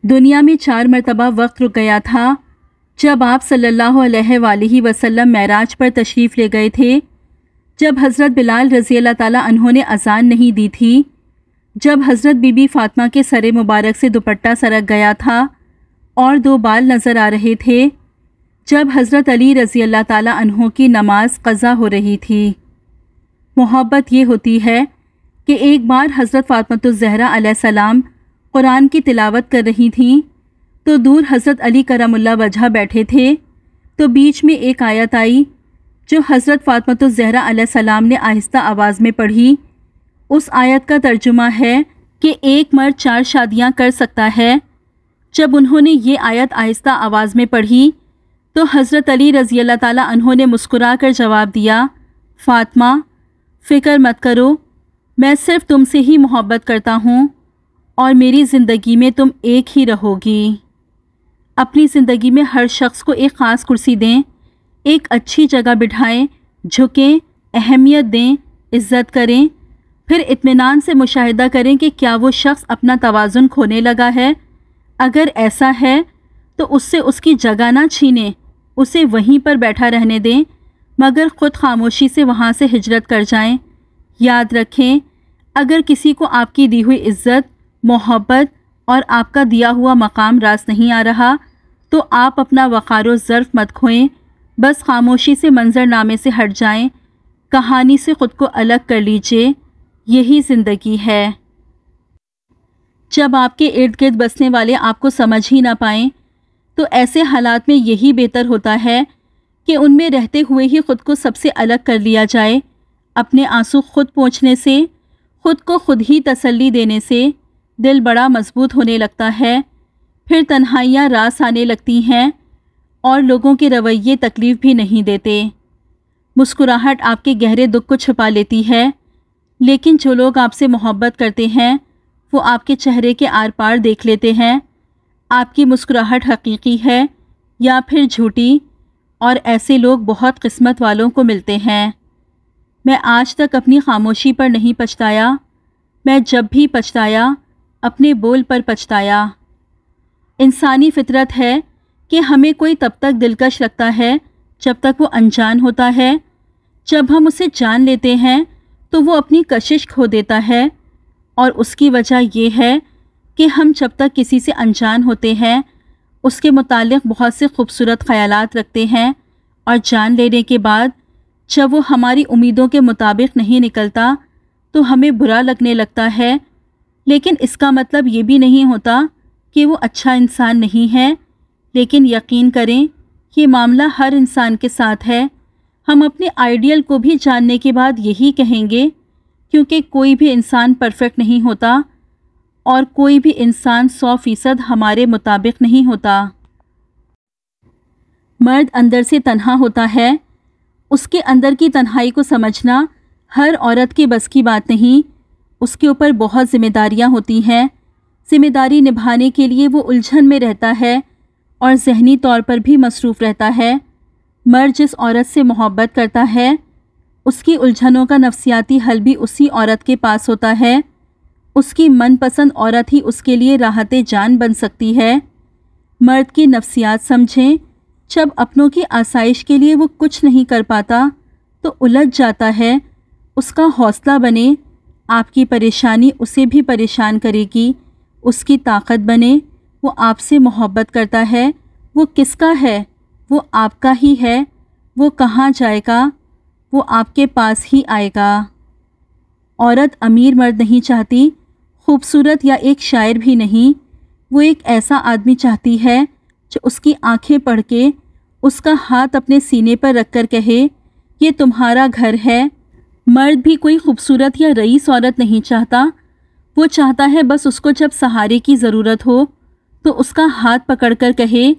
دنیا میں 4 مرتبہ وقت رک گیا تھا جب آپ صلی اللہ علیہ وآلہ وسلم معراج پر تشریف لے گئے تھے، جب حضرت بلال رضی اللہ تعالیٰ عنہ نے اذان نہیں دی تھی، جب حضرت بی بی فاطمہ کے سر مبارک سے دوپٹہ سرک گیا تھا اور 2 بال نظر آ رہے تھے، جب حضرت علی رضی اللہ تعالیٰ عنہ کی نماز قضا ہو رہی تھی۔ محبت یہ ہوتی ہے کہ ایک بار حضرت فاطمۃ الزہرا علیہ السلام قرآن کی تلاوت کر رہی تھیں تو دور حضرت علی کرم اللہ وجہ بیٹھے تھے، تو بیچ میں ایک آیت آئی جو حضرت فاطمۃ الزہرا علیہ السلام نے آہستہ آواز میں پڑھی۔ اس آیت کا ترجمہ ہے کہ ایک مرد 4 شادیاں کر سکتا ہے۔ جب انہوں نے یہ آیت آہستہ آواز میں پڑھی تو حضرت علی رضی اللہ تعالیٰ عنہ نے مسکرا کر جواب دیا، فاطمہ فکر مت کرو، میں صرف تم سے ہی محبت کرتا ہوں اور میری زندگی میں تم ایک ہی رہو گی۔ اپنی زندگی میں ہر شخص کو ایک خاص کرسی دیں، ایک اچھی جگہ بٹھائیں، جھکیں، اہمیت دیں، عزت کریں، پھر اطمینان سے مشاہدہ کریں کہ کیا وہ شخص اپنا توازن کھونے لگا ہے۔ اگر ایسا ہے تو اس سے اس کی جگہ نہ چھینیں، اسے وہیں پر بیٹھا رہنے دیں، مگر خود خاموشی سے وہاں سے ہجرت کر جائیں۔ یاد رکھیں، اگر کسی کو آپ کی دی ہوئی عزت، محبت اور آپ کا دیا ہوا مقام راست نہیں آ رہا تو آپ اپنا وقار و ظرف مت کھوئیں، بس خاموشی سے منظر نامے سے ہٹ جائیں، کہانی سے خود کو الگ کر لیجئے، یہی زندگی ہے۔ جب آپ کے ارد گرد بسنے والے آپ کو سمجھ ہی نہ پائیں تو ایسے حالات میں یہی بہتر ہوتا ہے کہ ان میں رہتے ہوئے ہی خود کو سب سے الگ کر لیا جائے۔ اپنے آنسو خود پونچھنے سے، خود کو خود ہی تسلی دینے سے دل بڑا مضبوط ہونے لگتا ہے، پھر تنہائیاں راس آنے لگتی ہیں اور لوگوں کے رویے تکلیف بھی نہیں دیتے۔ مسکراہٹ آپ کے گہرے دکھ کو چھپا لیتی ہے، لیکن جو لوگ آپ سے محبت کرتے ہیں وہ آپ کے چہرے کے آر پار دیکھ لیتے ہیں، آپ کی مسکراہٹ حقیقی ہے یا پھر جھوٹی، اور ایسے لوگ بہت قسمت والوں کو ملتے ہیں۔ میں آج تک اپنی خاموشی پر نہیں پچھتایا، میں جب بھی پچھتایا اپنے بول پر پچھتایا۔ انسانی فطرت ہے کہ ہمیں کوئی تب تک دلکش لگتا ہے جب تک وہ انجان ہوتا ہے، جب ہم اسے جان لیتے ہیں تو وہ اپنی کشش کھو دیتا ہے، اور اس کی وجہ یہ ہے کہ ہم جب تک کسی سے انجان ہوتے ہیں اس کے متعلق بہت سے خوبصورت خیالات رکھتے ہیں، اور جان لینے کے بعد جب وہ ہماری امیدوں کے مطابق نہیں نکلتا تو ہمیں برا لگنے لگتا ہے، لیکن اس کا مطلب یہ بھی نہیں ہوتا کہ وہ اچھا انسان نہیں ہے۔ لیکن یقین کریں یہ معاملہ ہر انسان کے ساتھ ہے۔ ہم اپنے آئیڈیل کو بھی جاننے کے بعد یہی کہیں گے، کیونکہ کوئی بھی انسان پرفیکٹ نہیں ہوتا اور کوئی بھی انسان 100% ہمارے مطابق نہیں ہوتا۔ مرد اندر سے تنہا ہوتا ہے، اس کے اندر کی تنہائی کو سمجھنا ہر عورت کے بس کی بات نہیں، اس کے اوپر بہت ذمہ داریاں ہوتی ہیں۔ ذمہ داری نبھانے کے لیے وہ الجھن میں رہتا ہے اور ذہنی طور پر بھی مصروف رہتا ہے۔ مرد جس عورت سے محبت کرتا ہے اس کی الجھنوں کا نفسیاتی حل بھی اسی عورت کے پاس ہوتا ہے۔ اس کی من پسند عورت ہی اس کے لیے راحت جان بن سکتی ہے۔ مرد کی نفسیات سمجھیں، جب اپنوں کی آسائش کے لیے وہ کچھ نہیں کر پاتا تو الجھ جاتا ہے، اس کا حوصلہ بنے، آپ کی پریشانی اسے بھی پریشان کرے گی، اس کی طاقت بنے، وہ آپ سے محبت کرتا ہے، وہ کس کا ہے؟ وہ آپ کا ہی ہے، وہ کہاں جائے گا؟ وہ آپ کے پاس ہی آئے گا۔ عورت امیر مرد نہیں چاہتی، خوبصورت یا ایک شاعر بھی نہیں، وہ ایک ایسا آدمی چاہتی ہے جو اس کی آنکھیں پڑھ کے اس کا ہاتھ اپنے سینے پر رکھ کر کہے یہ تمہارا گھر ہے۔ مرد بھی کوئی خوبصورت یا رئیس عورت نہیں چاہتا، وہ چاہتا ہے بس اس کو جب سہارے کی ضرورت ہو تو اس کا ہاتھ پکڑ کر کہے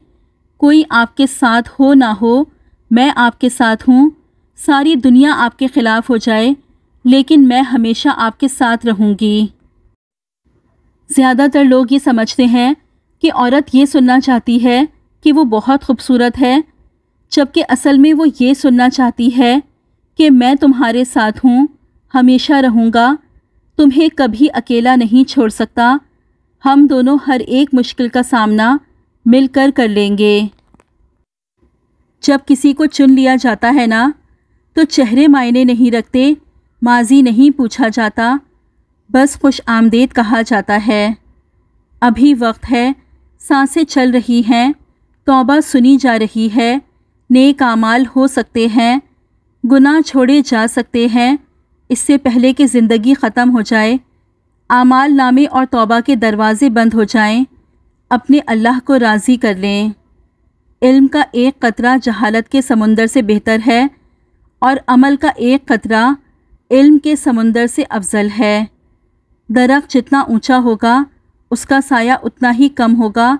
کوئی آپ کے ساتھ ہو نہ ہو میں آپ کے ساتھ ہوں، ساری دنیا آپ کے خلاف ہو جائے لیکن میں ہمیشہ آپ کے ساتھ رہوں گی۔ زیادہ تر لوگ یہ سمجھتے ہیں کہ عورت یہ سننا چاہتی ہے کہ وہ بہت خوبصورت ہے، جبکہ اصل میں وہ یہ سننا چاہتی ہے کہ میں تمہارے ساتھ ہوں، ہمیشہ رہوں گا، تمہیں کبھی اکیلا نہیں چھوڑ سکتا، ہم دونوں ہر ایک مشکل کا سامنا مل کر لیں گے۔ جب کسی کو چن لیا جاتا ہے نا تو چہرے معنی نہیں رکھتے، ماضی نہیں پوچھا جاتا، بس خوش آمدید کہا جاتا ہے۔ ابھی وقت ہے، سانسیں چل رہی ہیں، توبہ سنی جا رہی ہے، نیک اعمال ہو سکتے ہیں، گناہ چھوڑے جا سکتے ہیں، اس سے پہلے کہ زندگی ختم ہو جائے، اعمال نامے اور توبہ کے دروازے بند ہو جائیں، اپنے اللہ کو راضی کر لیں۔ علم کا ایک قطرہ جہالت کے سمندر سے بہتر ہے اور عمل کا ایک قطرہ علم کے سمندر سے افضل ہے۔ درخت جتنا اونچا ہوگا اس کا سایہ اتنا ہی کم ہوگا،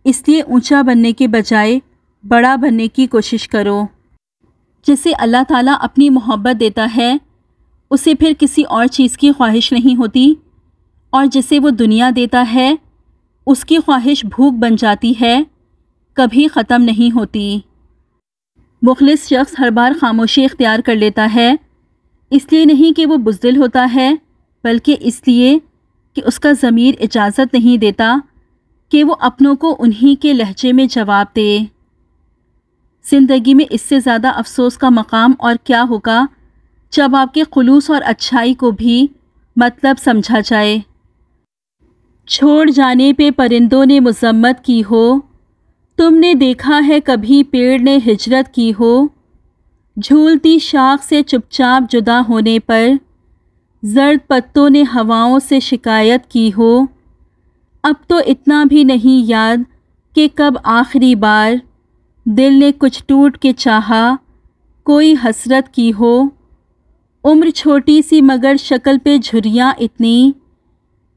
اس لیے اونچا بننے کے بجائے بڑا بننے کی کوشش کرو۔ جسے اللہ تعالیٰ اپنی محبت دیتا ہے اسے پھر کسی اور چیز کی خواہش نہیں ہوتی، اور جسے وہ دنیا دیتا ہے اس کی خواہش بھوک بن جاتی ہے، کبھی ختم نہیں ہوتی۔ مخلص شخص ہر بار خاموشی اختیار کر لیتا ہے، اس لیے نہیں کہ وہ بزدل ہوتا ہے، بلکہ اس لیے کہ اس کا ضمیر اجازت نہیں دیتا کہ وہ اپنوں کو انہی کے لہجے میں جواب دے۔ زندگی میں اس سے زیادہ افسوس کا مقام اور کیا ہوگا جب آپ کے خلوص اور اچھائی کو بھی مطلب سمجھا جائے۔ چھوڑ جانے پہ پرندوں نے مذمت کی ہو، تم نے دیکھا ہے کبھی پیڑ نے ہجرت کی ہو، جھولتی شاخ سے چپ چاپ جدا ہونے پر زرد پتوں نے ہواؤں سے شکایت کی ہو۔ اب تو اتنا بھی نہیں یاد کہ کب آخری بار دل نے کچھ ٹوٹ کے چاہا، کوئی حسرت کی ہو۔ عمر چھوٹی سی مگر شکل پہ جھریاں اتنی،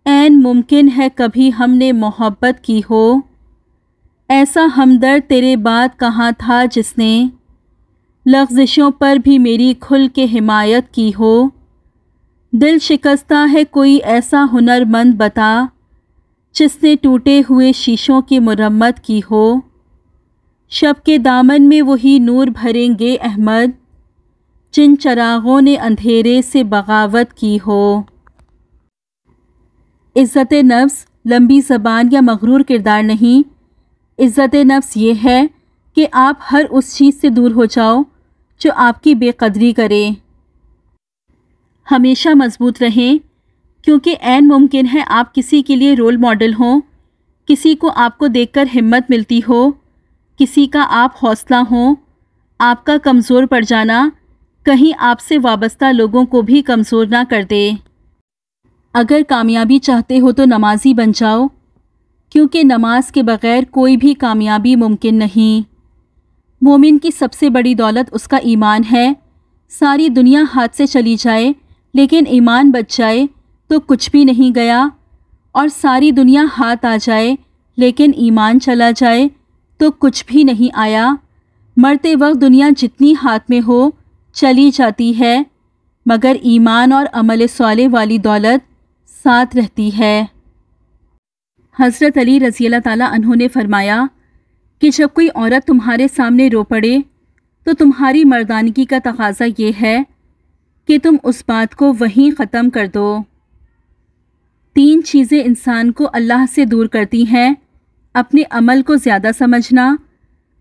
عین ممکن ہے کبھی ہم نے محبت کی ہو۔ ایسا ہمدرد تیرے بعد کہاں تھا جس نے لغزشوں پر بھی میری کھل کے حمایت کی ہو۔ دل شکستہ ہے کوئی ایسا ہنرمند بتا، جس نے ٹوٹے ہوئے شیشوں کی مرمت کی ہو۔ شب کے دامن میں وہی نور بھریں گے احمد، جن چراغوں نے اندھیرے سے بغاوت کی ہو۔ عزت نفس لمبی زبان یا مغرور کردار نہیں، عزت نفس یہ ہے کہ آپ ہر اس چیز سے دور ہو جاؤ جو آپ کی بے قدری کرے۔ ہمیشہ مضبوط رہیں، کیونکہ عین ممکن ہے آپ کسی کے لیے رول ماڈل ہوں، کسی کو آپ کو دیکھ کر ہمت ملتی ہو، کسی کا آپ حوصلہ ہوں۔ آپ کا کمزور پڑ جانا کہیں آپ سے وابستہ لوگوں کو بھی کمزور نہ کر دے۔ اگر کامیابی چاہتے ہو تو نمازی بن جاؤ، کیونکہ نماز کے بغیر کوئی بھی کامیابی ممکن نہیں۔ مومن کی سب سے بڑی دولت اس کا ایمان ہے۔ ساری دنیا ہاتھ سے چلی جائے لیکن ایمان بچ جائے تو کچھ بھی نہیں گیا، اور ساری دنیا ہاتھ آ جائے لیکن ایمان چلا جائے تو کچھ بھی نہیں آیا۔ مرتے وقت دنیا جتنی ہاتھ میں ہو چلی جاتی ہے، مگر ایمان اور عمل صالح والی دولت ساتھ رہتی ہے۔ حضرت علی رضی اللہ تعالیٰ عنہ نے فرمایا کہ جب کوئی عورت تمہارے سامنے رو پڑے تو تمہاری مردانگی کا تقاضا یہ ہے کہ تم اس بات کو وہیں ختم کر دو۔ 3 چیزیں انسان کو اللہ سے دور کرتی ہیں: اپنے عمل کو زیادہ سمجھنا،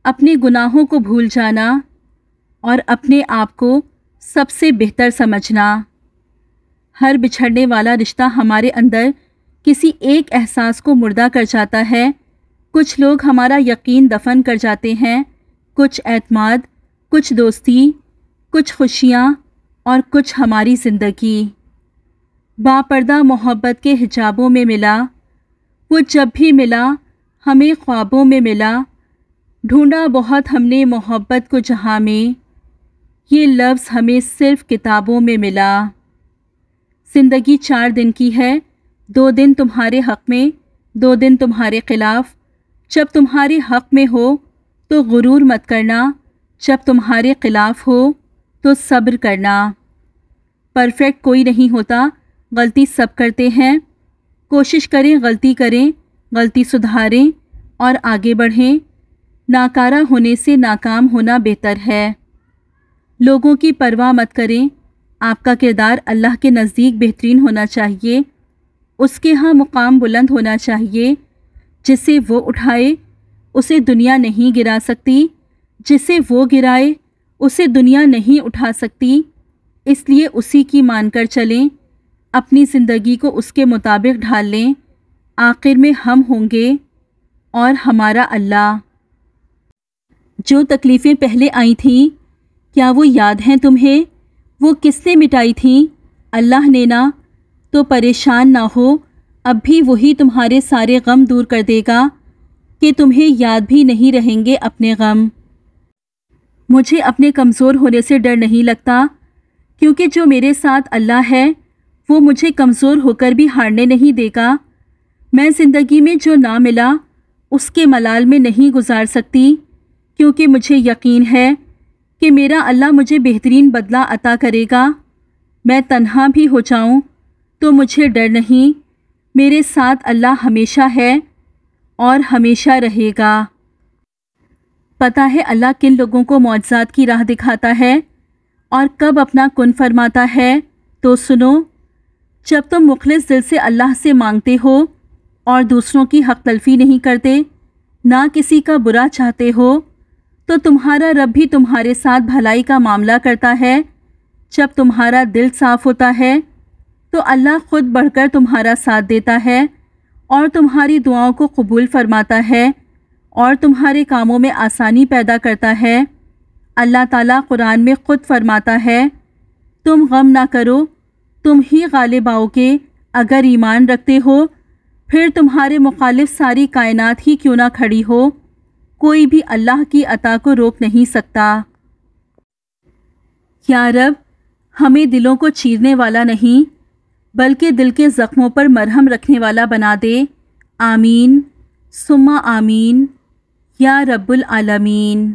اپنے گناہوں کو بھول جانا، اور اپنے آپ کو سب سے بہتر سمجھنا۔ ہر بچھڑنے والا رشتہ ہمارے اندر کسی ایک احساس کو مردہ کر جاتا ہے۔ کچھ لوگ ہمارا یقین دفن کر جاتے ہیں، کچھ اعتماد، کچھ دوستی، کچھ خوشیاں اور کچھ ہماری زندگی۔ باپردہ محبت کے حجابوں میں ملا، وہ جب بھی ملا ہمیں خوابوں میں ملا۔ ڈھونڈا بہت ہم نے محبت کو جہاں میں، یہ لفظ ہمیں صرف کتابوں میں ملا۔ زندگی 4 دن کی ہے، 2 دن تمہارے حق میں، 2 دن تمہارے خلاف۔ جب تمہارے حق میں ہو تو غرور مت کرنا، جب تمہارے خلاف ہو تو صبر کرنا۔ پرفیکٹ کوئی نہیں ہوتا، غلطی سب کرتے ہیں۔ کوشش کریں، غلطی کریں، غلطی سدھاریں اور آگے بڑھیں۔ ناکارہ ہونے سے ناکام ہونا بہتر ہے۔ لوگوں کی پرواہ مت کریں، آپ کا کردار اللہ کے نزدیک بہترین ہونا چاہیے۔ اس کے ہاں مقام بلند ہونا چاہیے، جسے وہ اٹھائے اسے دنیا نہیں گرا سکتی، جسے وہ گرائے اسے دنیا نہیں اٹھا سکتی۔ اس لیے اسی کی مان کر چلیں، اپنی زندگی کو اس کے مطابق ڈھال لیں۔ آخر میں ہم ہوں گے اور ہمارا اللہ۔ جو تکلیفیں پہلے آئی تھیں کیا وہ یاد ہیں تمہیں؟ وہ کس نے مٹائی تھیں؟ اللہ نے نا؟ تو پریشان نہ ہو، اب بھی وہی تمہارے سارے غم دور کر دے گا کہ تمہیں یاد بھی نہیں رہیں گے اپنے غم۔ مجھے اپنے کمزور ہونے سے ڈر نہیں لگتا، کیونکہ جو میرے ساتھ اللہ ہے وہ مجھے کمزور ہو کر بھی ہارنے نہیں دے گا۔ میں زندگی میں جو نہ ملا اس کے ملال میں نہیں گزار سکتی، کیونکہ مجھے یقین ہے کہ میرا اللہ مجھے بہترین بدلہ عطا کرے گا۔ میں تنہا بھی ہو جاؤں تو مجھے ڈر نہیں، میرے ساتھ اللہ ہمیشہ ہے اور ہمیشہ رہے گا۔ پتہ ہے اللہ کن لوگوں کو معجزات کی راہ دکھاتا ہے اور کب اپنا کن فرماتا ہے؟ تو سنو، جب تم مخلص دل سے اللہ سے مانگتے ہو اور دوسروں کی حق تلفی نہیں کرتے، نہ کسی کا برا چاہتے ہو، تو تمہارا رب بھی تمہارے ساتھ بھلائی کا معاملہ کرتا ہے۔ جب تمہارا دل صاف ہوتا ہے تو اللہ خود بڑھ کر تمہارا ساتھ دیتا ہے اور تمہاری دعاؤں کو قبول فرماتا ہے اور تمہارے کاموں میں آسانی پیدا کرتا ہے۔ اللہ تعالیٰ قرآن میں خود فرماتا ہے، تم غم نہ کرو، تم ہی غالب آؤ گے اگر ایمان رکھتے ہو، پھر تمہارے مخالف ساری کائنات ہی کیوں نہ کھڑی ہو، کوئی بھی اللہ کی عطا کو روک نہیں سکتا۔ یا رب، ہمیں دلوں کو چیرنے والا نہیں بلکہ دل کے زخموں پر مرہم رکھنے والا بنا دے۔ آمین ثم آمین یا رب العالمین۔